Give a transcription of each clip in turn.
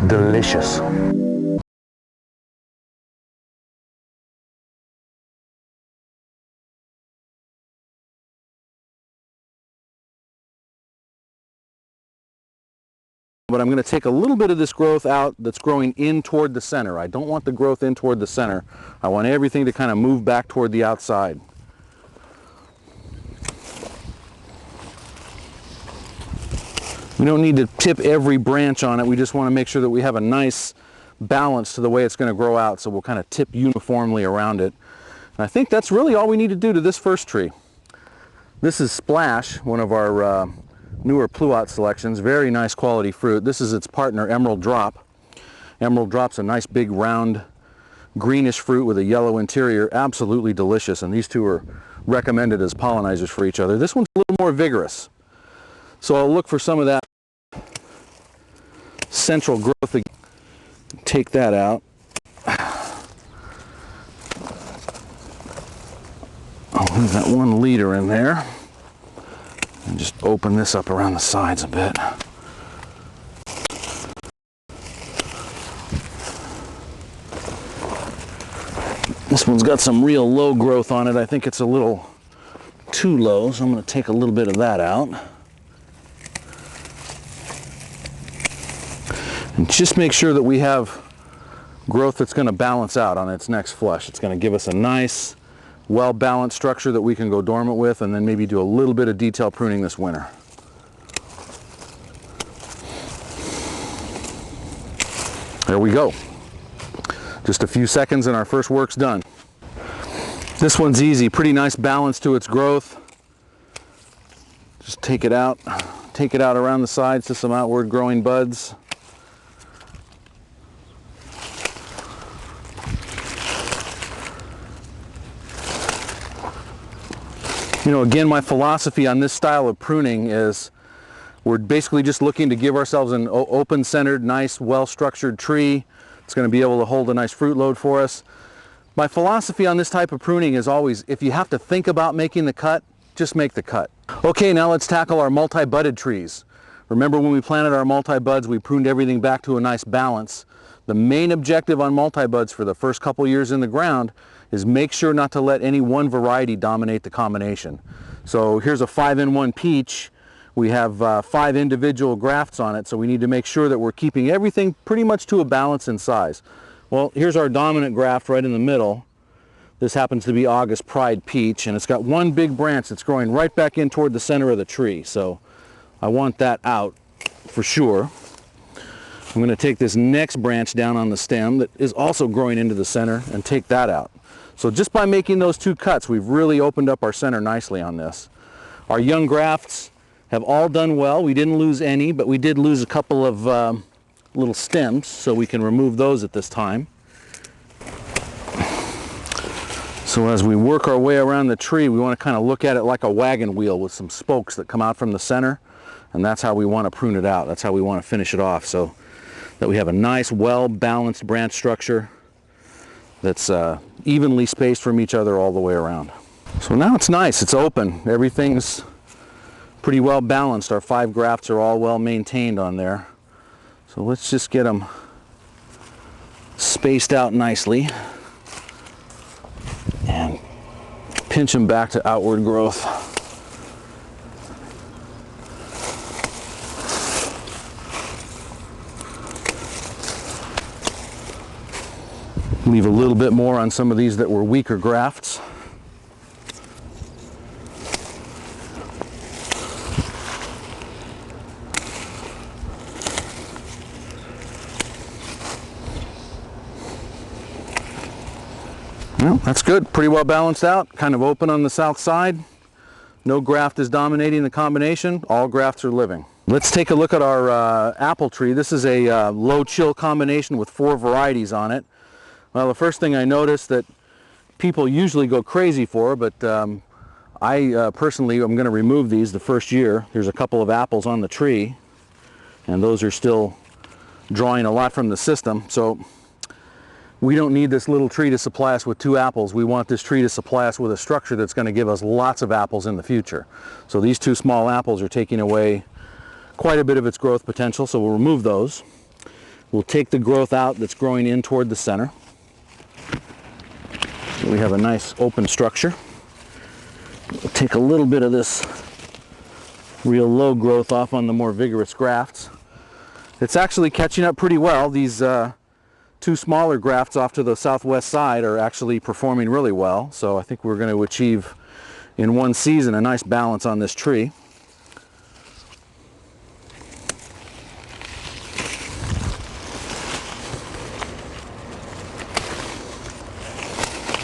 Delicious. But I'm going to take a little bit of this growth out that's growing in toward the center. I don't want the growth in toward the center. I want everything to kind of move back toward the outside. We don't need to tip every branch on it. We just want to make sure that we have a nice balance to the way it's going to grow out. So we'll kind of tip uniformly around it. And I think that's really all we need to do to this first tree. This is Splash, one of our newer Pluot selections. Very nice quality fruit. This is its partner, Emerald Drop. Emerald Drop's a nice big round greenish fruit with a yellow interior. Absolutely delicious, and these two are recommended as pollinizers for each other. This one's a little more vigorous, so I'll look for some of that central growth again. Take that out. I'll leave that 1 leader in there. And just open this up around the sides a bit. This one's got some real low growth on it. I think it's a little too low, so I'm going to take a little bit of that out. And just make sure that we have growth that's going to balance out on its next flush. It's going to give us a nice, well-balanced structure that we can go dormant with, and then maybe do a little bit of detail pruning this winter. There we go. Just a few seconds and our first work's done. This one's easy, pretty nice balance to its growth. Just take it out around the sides to some outward growing buds. You know, again, my philosophy on this style of pruning is we're basically just looking to give ourselves an open-centered, nice, well-structured tree. It's going to be able to hold a nice fruit load for us. My philosophy on this type of pruning is always, if you have to think about making the cut, just make the cut. Okay, now let's tackle our multi-budded trees. Remember when we planted our multi-buds, we pruned everything back to a nice balance. The main objective on multi-buds for the first couple years in the ground is make sure not to let any one variety dominate the combination. So here's a 5-in-1 peach. We have 5 individual grafts on it, so we need to make sure that we're keeping everything pretty much to a balance in size. Well, here's our dominant graft right in the middle. This happens to be August Pride Peach, and it's got one big branch that's growing right back in toward the center of the tree. So I want that out for sure. I'm going to take this next branch down on the stem that is also growing into the center and take that out. So just by making those 2 cuts, we've really opened up our center nicely on this. Our young grafts have all done well. We didn't lose any, but we did lose a couple of little stems, so we can remove those at this time. So as we work our way around the tree, we want to kind of look at it like a wagon wheel with some spokes that come out from the center, and that's how we want to prune it out. That's how we want to finish it off, so that we have a nice, well-balanced branch structure that's evenly spaced from each other all the way around. So now it's nice, it's open. Everything's pretty well balanced. Our 5 grafts are all well maintained on there. So let's just get them spaced out nicely and pinch them back to outward growth. Leave a little bit more on some of these that were weaker grafts. Well, that's good. Pretty well balanced out. Kind of open on the south side. No graft is dominating the combination. All grafts are living. Let's take a look at our apple tree. This is a low chill combination with 4 varieties on it. Well, the first thing I noticed that people usually go crazy for, but I personally am going to remove these the first year. There's a couple of apples on the tree, and those are still drawing a lot from the system. So we don't need this little tree to supply us with 2 apples. We want this tree to supply us with a structure that's going to give us lots of apples in the future. So these 2 small apples are taking away quite a bit of its growth potential, so we'll remove those. We'll take the growth out that's growing in toward the center. So we have a nice open structure. We'll take a little bit of this real low growth off on the more vigorous grafts. It's actually catching up pretty well. These 2 smaller grafts off to the southwest side are actually performing really well. So I think we're going to achieve in one season a nice balance on this tree.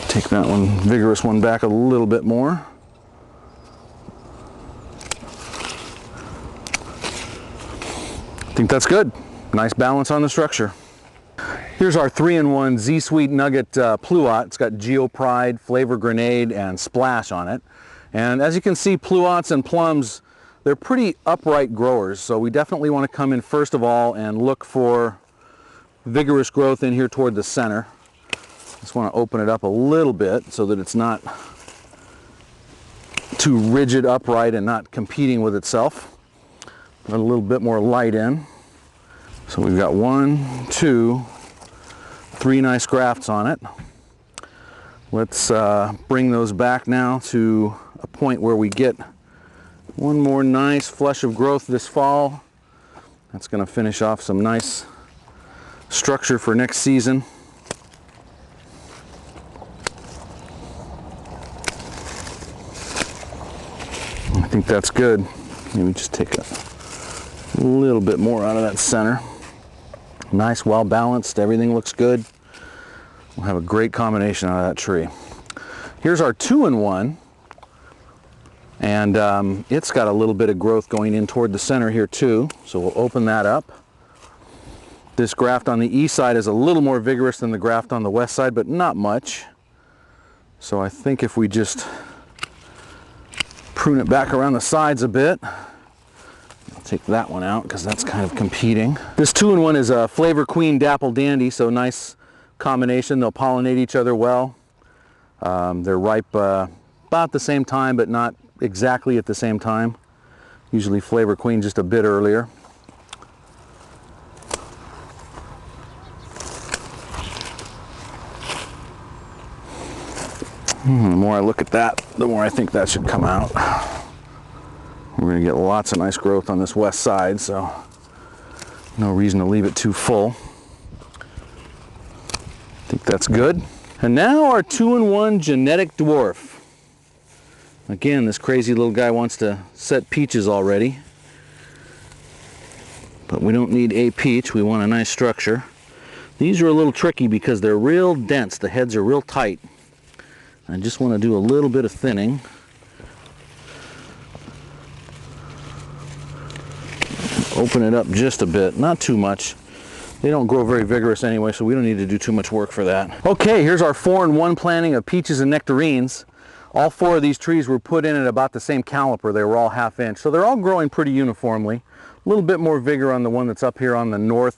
Take that one, vigorous one, back a little bit more. I think that's good. Nice balance on the structure. Here's our 3-in-1 Z-Sweet Nugget Pluot. It's got Geopride, Flavor Grenade, and Splash on it. And as you can see, Pluots and plums, they're pretty upright growers. So we definitely want to come in first of all and look for vigorous growth in here toward the center. Just want to open it up a little bit so that it's not too rigid upright and not competing with itself. Let a little bit more light in. So we've got 1, 2, 3 nice grafts on it. Let's bring those back now to a point where we get one more nice flush of growth this fall. That's going to finish off some nice structure for next season. I think that's good. Maybe just take a little bit more out of that center. Nice, well balanced, everything looks good. We'll have a great combination out of that tree. Here's our 2-in-1, and it's got a little bit of growth going in toward the center here too, so we'll open that up. This graft on the east side is a little more vigorous than the graft on the west side, but not much. So I think if we just prune it back around the sides a bit. I'll take that one out because that's kind of competing. This 2-in-1 is a Flavor Queen Dapple Dandy, so nice combination. They'll pollinate each other well. They're ripe about the same time, but not exactly at the same time. Usually Flavor Queen just a bit earlier. The more I look at that, the more I think that should come out. We're going to get lots of nice growth on this west side, so no reason to leave it too full. I think that's good. And now our 2-in-1 Genetic Dwarf. Again, this crazy little guy wants to set peaches already. But we don't need a peach, we want a nice structure. These are a little tricky because they're real dense, the heads are real tight. I just want to do a little bit of thinning. Open it up just a bit, not too much. They don't grow very vigorous anyway, so we don't need to do too much work for that. Okay, here's our 4-in-1 planting of peaches and nectarines. All 4 of these trees were put in at about the same caliper. They were all 1/2 inch, so they're all growing pretty uniformly. A little bit more vigor on the one that's up here on the north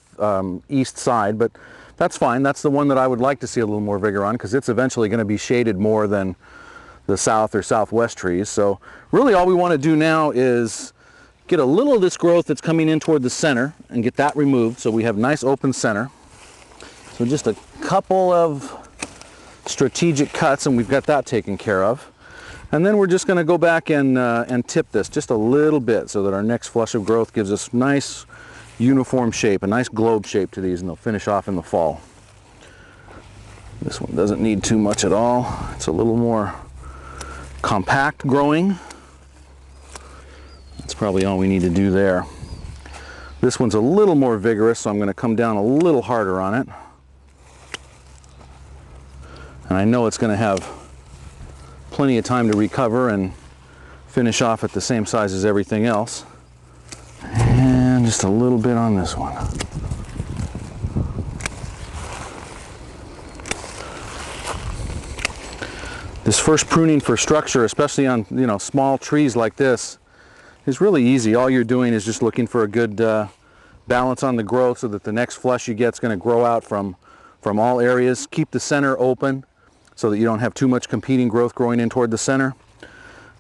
east side, but that's fine. That's the one that I would like to see a little more vigor on because it's eventually going to be shaded more than the south or southwest trees. So really all we want to do now is get a little of this growth that's coming in toward the center and get that removed so we have nice open center. So just a couple of strategic cuts and we've got that taken care of. And then we're just going to go back and tip this just a little bit so that our next flush of growth gives us nice uniform shape, a nice globe shape to these, and they'll finish off in the fall. This one doesn't need too much at all. It's a little more compact growing. That's probably all we need to do there. This one's a little more vigorous, so I'm going to come down a little harder on it. And I know it's going to have plenty of time to recover and finish off at the same size as everything else. And just a little bit on this one. This first pruning for structure, especially on small trees like this, is really easy. All you're doing is just looking for a good balance on the growth so that the next flush you get is going to grow out from from all areas. Keep the center open so that you don't have too much competing growth growing in toward the center.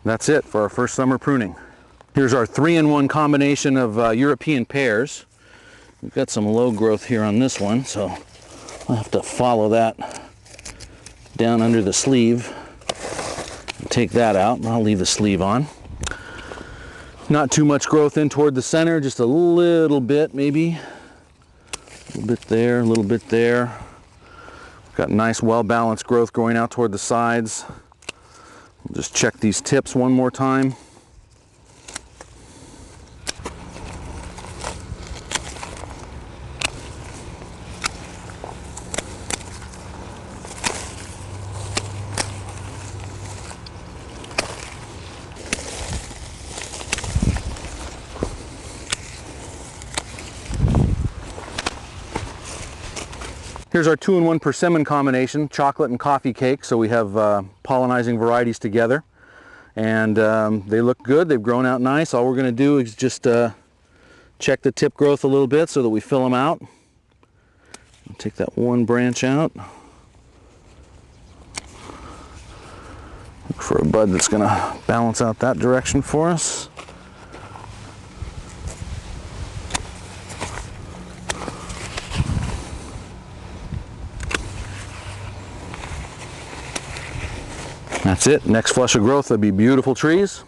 That's it for our first summer pruning. Here's our 3-in-1 combination of European pears. We've got some low growth here on this one, so I'll have to follow that down under the sleeve and take that out. I'll leave the sleeve on. Not too much growth in toward the center, just a little bit maybe. A little bit there, a little bit there. Got nice well-balanced growth growing out toward the sides. We'll just check these tips one more time. Here's our 2-in-1 persimmon combination, chocolate and coffee cake. So we have pollinizing varieties together, and they look good. They've grown out nice. All we're going to do is just check the tip growth a little bit so that we fill them out. I'll take that one branch out. Look for a bud that's going to balance out that direction for us. That's it. Next flush of growth, there'll be beautiful trees.